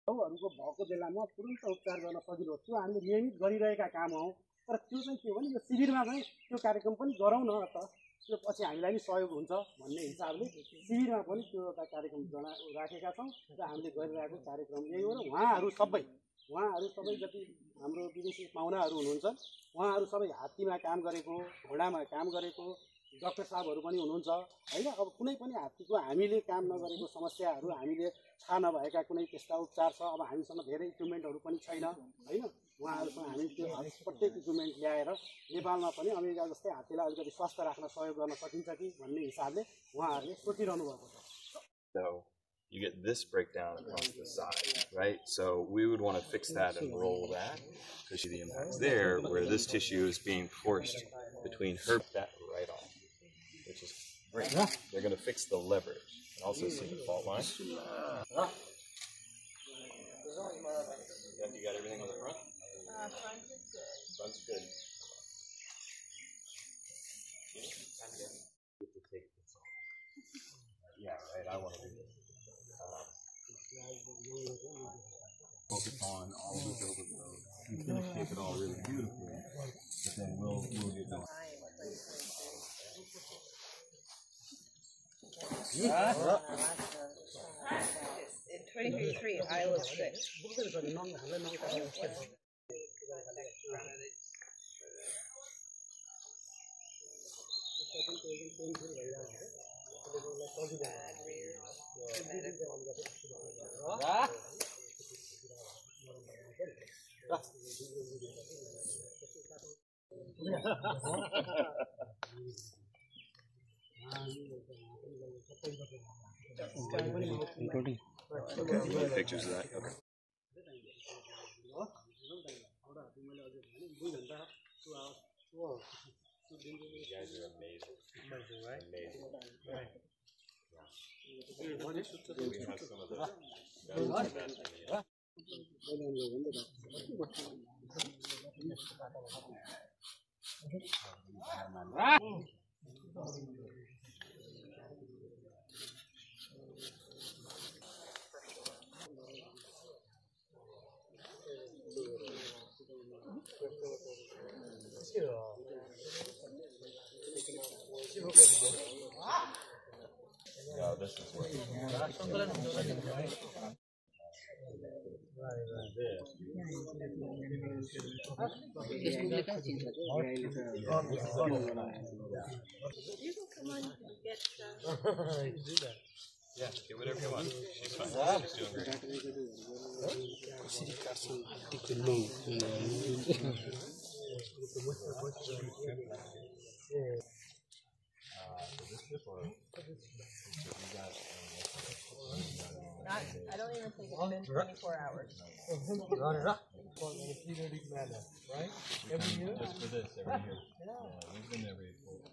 हरूको भएको बेलामा तुरुन्त उपचार गर्न सजिलो हो। त्यो हामीले नियमित गरिरहेका काम हौ। तर त्यो चाहिँ के हो भने यो शिविरमा चाहिँ त्यो कार्यक्रम पनि गरौँ न त, त्यो पछि हामीलाई नि सहयोग हुन्छ भन्ने हिसाबले शिविरमा पनि त्यो एउटा कार्यक्रम राखेका छौँ र हामीले गरिरहेको कार्यक्रम यही हो। र उहाँहरू सबै जति हाम्रो विदेशी पाहुनाहरू हुनुहुन्छ उहाँहरू सबै हात्तीमा काम गरेको, घोडामा काम गरेको डाक्टर साहबहरू पनि हुनुहुन्छ हैन। अब कुनै पनि हात्तीको हामीले काम नगरेको समस्याहरू, हामीले थाहा नभएका कुनै त्यस्ता उपचार छ, अब हामीसँग धेरै इक्विपमेन्टहरू पनि छैन हैन। उहाँहरूसँग हामी त्यो प्रत्येक इक्विपमेन्ट ल्याएर नेपालमा पनि अमेरिका जस्तै हात्तीलाई अलिकति स्वास्थ्य राख्न सहयोग गर्न सकिन्छ कि भन्ने हिसाबले उहाँहरूले सोचिरहनु भएको छ। You get this breakdown across the side, right? So we would want to fix that and roll that to see the impacts there, where this tissue is being forced between her that right on, which is great. They're going to fix the leverage and also see the fault line. You got everything on the front? Front is good. Front's good. Yeah, right. I want to do this. Focus on all of this overgrowth. He's going to shape it all really beautifully, but then we'll get done. In 2023, I was sick. Pictures of that. Okay. You guys are amazing. Amazing, right? Amazing. Right. Yeah. We have some of the best in the No, this is working. You can come on and get Yeah, get whatever you want. She's fine. She's doing great. I don't even think it's been 24 hours. Right? Every year? Just for this, every year. Yeah, we've been every 4 years.